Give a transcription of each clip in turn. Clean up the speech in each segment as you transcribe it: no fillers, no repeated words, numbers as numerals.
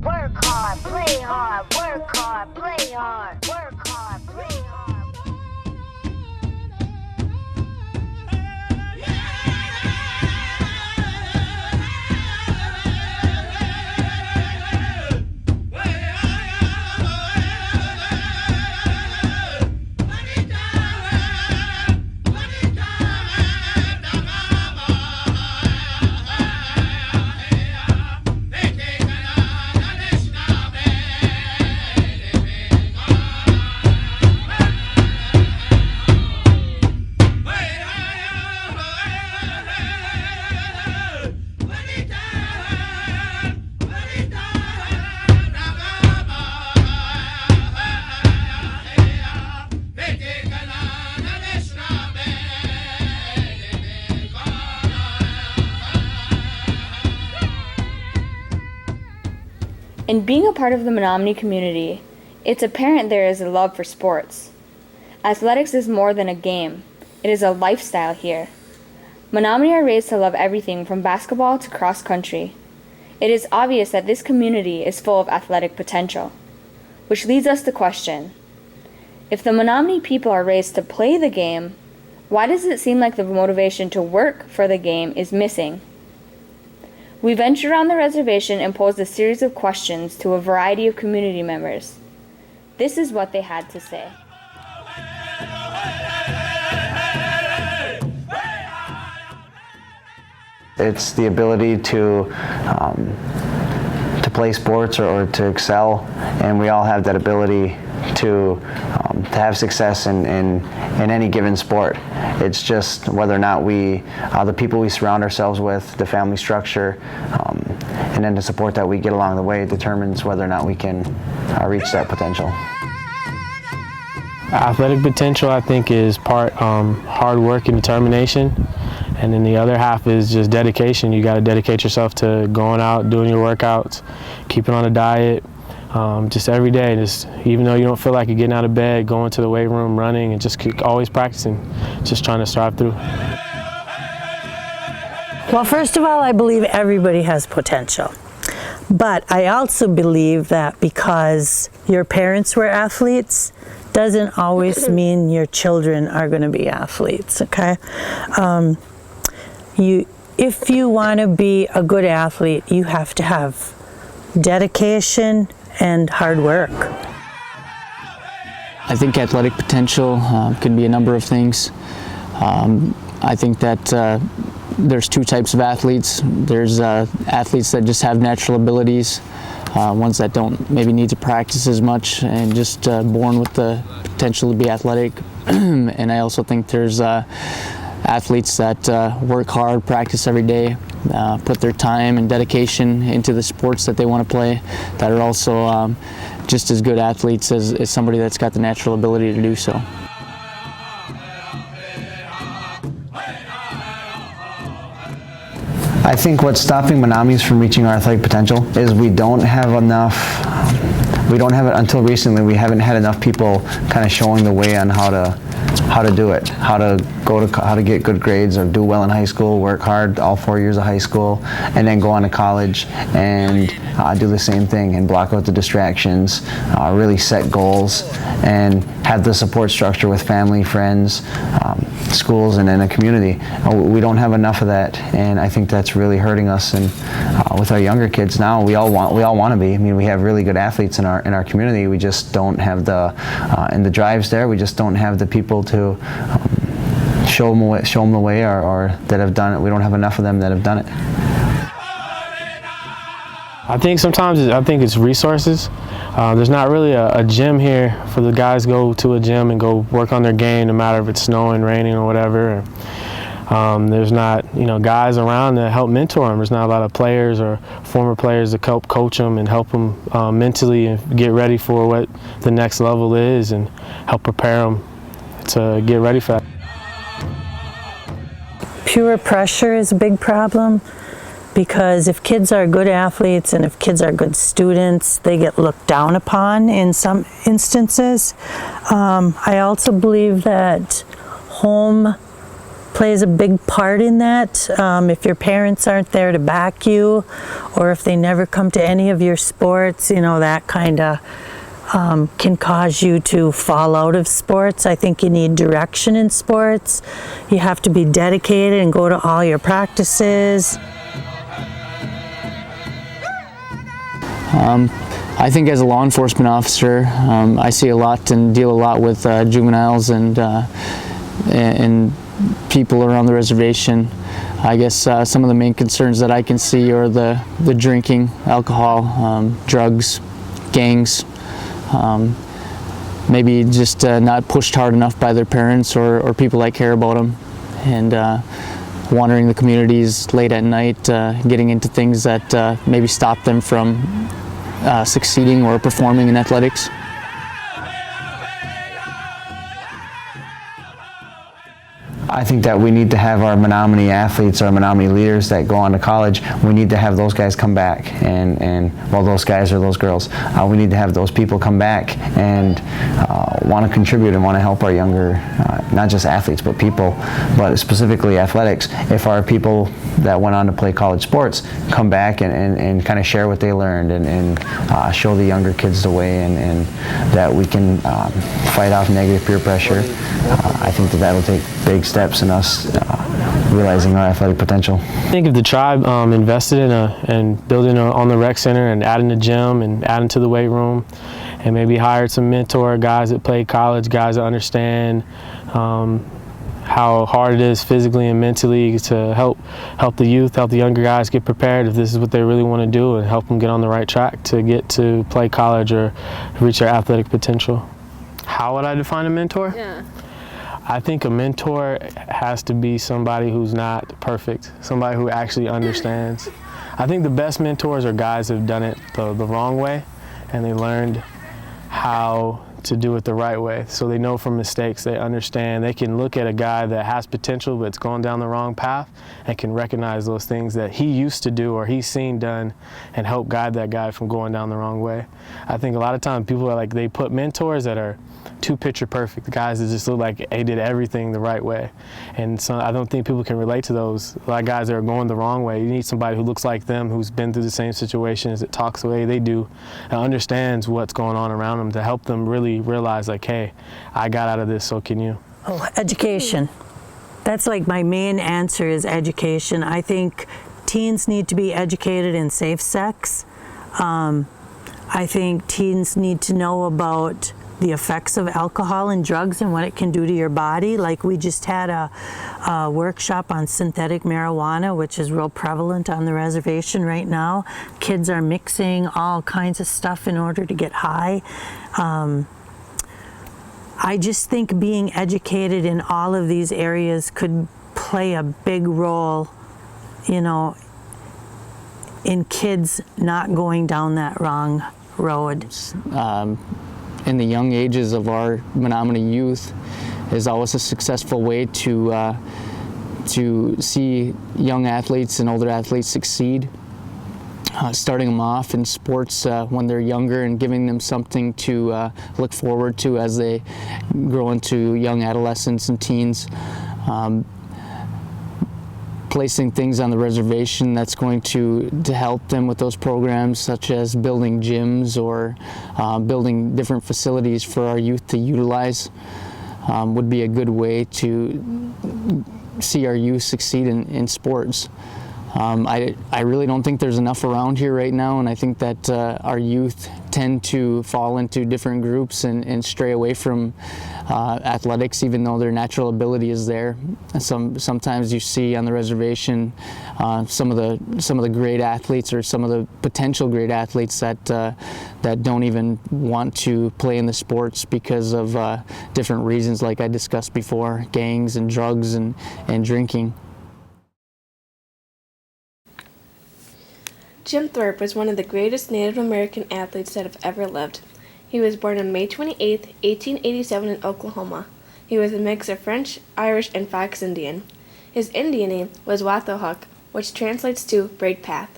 work hard, play hard, work hard, play hard, work hard, play hard. In being a part of the Menominee community, it's apparent there is a love for sports. Athletics is more than a game. It is a lifestyle here. Menominee are raised to love everything from basketball to cross country. It is obvious that this community is full of athletic potential, which leads us to question, if the Menominee people are raised to play the game, why does it seem like the motivation to work for the game is missing? We ventured around the reservation and posed a series of questions to a variety of community members. This is what they had to say. It's the ability to play sports or to excel, and we all have that ability to have success in any given sport. It's just whether or not we, the people we surround ourselves with, the family structure, and then the support that we get along the way determines whether or not we can reach that potential. Athletic potential, I think, is part hard work and determination, and then the other half is just dedication. You got to dedicate yourself to going out, doing your workouts, keeping on a diet, just every day. Just even though you don't feel like you're getting out of bed, going to the weight room, running, and just keep always practicing, just trying to strive through. Well, first of all, I believe everybody has potential. But I also believe that because your parents were athletes doesn't always mean your children are going to be athletes, okay? If you want to be a good athlete, you have to have dedication and hard work. I think athletic potential can be a number of things. I think that there's two types of athletes. There's athletes that just have natural abilities, ones that don't maybe need to practice as much and just born with the potential to be athletic. And I also think there's athletes that work hard, practice every day, put their time and dedication into the sports that they want to play, that are also just as good athletes as somebody that's got the natural ability to do so. I think what's stopping Menominees from reaching our athletic potential is we don't have enough, until recently, we haven't had enough people kind of showing the way on how to do it, how to get good grades or do well in high school, work hard all 4 years of high school, and then go on to college and do the same thing and block out the distractions, really set goals, and have the support structure with family, friends, schools, and in a community. We don't have enough of that, and I think that's really hurting us. And with our younger kids now, we all want to be. I mean, we have really good athletes in our community. We just don't have the drives there. We just don't have the people to show them the way, or that have done it. We don't have enough of them that have done it. I think sometimes it's resources. There's not really a gym here for the guys to go to a gym and go work on their game, no matter if it's snowing, raining, or whatever. There's not, guys around to help mentor them. There's not a lot of players or former players to help coach them and help them mentally and get ready for what the next level is and help prepare them to get ready for that. Peer pressure is a big problem, because if kids are good athletes and if kids are good students, they get looked down upon in some instances. I also believe that home plays a big part in that. If your parents aren't there to back you, or if they never come to any of your sports, you know, that kind of can cause you to fall out of sports. I think you need direction in sports. You have to be dedicated and go to all your practices. I think as a law enforcement officer, I see a lot and deal a lot with juveniles and people around the reservation. I guess some of the main concerns that I can see are the drinking, alcohol, drugs, gangs, maybe just not pushed hard enough by their parents or people that care about them, and wandering the communities late at night, getting into things that maybe stop them from succeeding or performing in athletics. I think that we need to have our Menominee athletes, our Menominee leaders that go on to college, we need to have those guys come back, and well, those guys or those girls, we need to have those people come back and want to contribute and want to help our younger, not just athletes, but people, but specifically athletics. If our people that went on to play college sports come back and kind of share what they learned and show the younger kids the way, and that we can fight off negative peer pressure, I think that that'll take big steps in us realizing our athletic potential. I think if the tribe invested in building on the rec center and adding the gym and adding to the weight room, and maybe hired some mentor guys that played college, guys that understand how hard it is physically and mentally to help the youth, help the younger guys get prepared if this is what they really want to do, and help them get on the right track to get to play college or reach their athletic potential. How would I define a mentor? Yeah. I think a mentor has to be somebody who's not perfect, somebody who actually understands. I think the best mentors are guys who have done it the wrong way, and they learned how to do it the right way. So they know from mistakes, they understand, they can look at a guy that has potential but it's going down the wrong path and can recognize those things that he used to do or he's seen done and help guide that guy from going down the wrong way. I think a lot of times people are like, they put mentors that are too picture perfect, guys that just look like they did everything the right way. And so I don't think people can relate to those. A lot of guys that are going the wrong way. You need somebody who looks like them, who's been through the same situations, that talks the way they do, and understands what's going on around them to help them really realize, like, hey, I got out of this, so can you. Oh, education. That's like my main answer is education. I think teens need to be educated in safe sex. I think teens need to know about the effects of alcohol and drugs and what it can do to your body. Like we just had a workshop on synthetic marijuana, which is real prevalent on the reservation right now. Kids are mixing all kinds of stuff in order to get high. I just think being educated in all of these areas could play a big role, you know, in kids not going down that wrong road. In the young ages of our Menominee youth is always a successful way to see young athletes and older athletes succeed. Starting them off in sports when they're younger and giving them something to look forward to as they grow into young adolescents and teens. Placing things on the reservation that's going to help them with those programs, such as building gyms or building different facilities for our youth to utilize, would be a good way to see our youth succeed in sports. I really don't think there's enough around here right now, and I think that our youth tend to fall into different groups and stray away from athletics, even though their natural ability is there. Sometimes you see on the reservation some of the great athletes or some of the potential great athletes that don't even want to play in the sports because of different reasons, like I discussed before, gangs and drugs and drinking. Jim Thorpe was one of the greatest Native American athletes that have ever lived. He was born on May 28, 1887 in Oklahoma. He was a mix of French, Irish, and Fox Indian. His Indian name was P.O.S.O.H, which translates to Bright Path.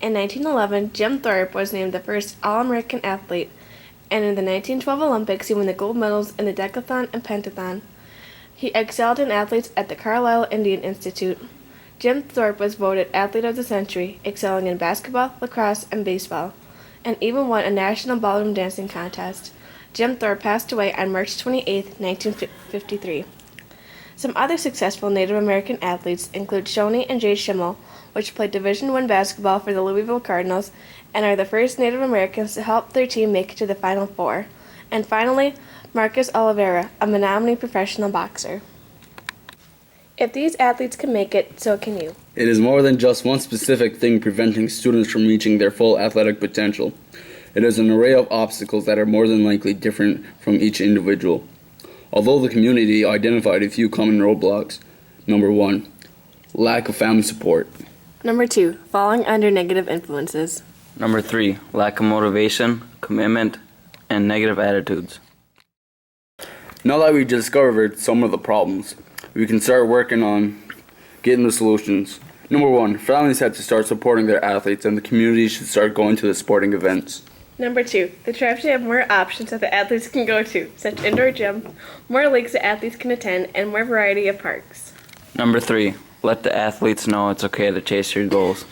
In 1911, Jim Thorpe was named the first All-American athlete, and in the 1912 Olympics he won the gold medals in the decathlon and pentathlon. He excelled in athletes at the Carlisle Indian Institute. Jim Thorpe was voted Athlete of the Century, excelling in basketball, lacrosse, and baseball, and even won a national ballroom dancing contest. Jim Thorpe passed away on March 28, 1953. Some other successful Native American athletes include Shoni and Jade Schimmel, which played Division I basketball for the Louisville Cardinals and are the first Native Americans to help their team make it to the Final Four. And finally, Marcus Oliveira, a Menominee professional boxer. If these athletes can make it, so can you. It is more than just one specific thing preventing students from reaching their full athletic potential. It is an array of obstacles that are more than likely different from each individual. Although the community identified a few common roadblocks. Number 1, lack of family support. Number 2, falling under negative influences. Number 3, lack of motivation, commitment, and negative attitudes. Now that we've discovered some of the problems, we can start working on getting the solutions. Number 1, families have to start supporting their athletes and the community should start going to the sporting events. Number 2, the tribe should have more options that the athletes can go to, such indoor gym, more leagues that athletes can attend, and more variety of parks. Number 3, let the athletes know it's okay to chase your goals.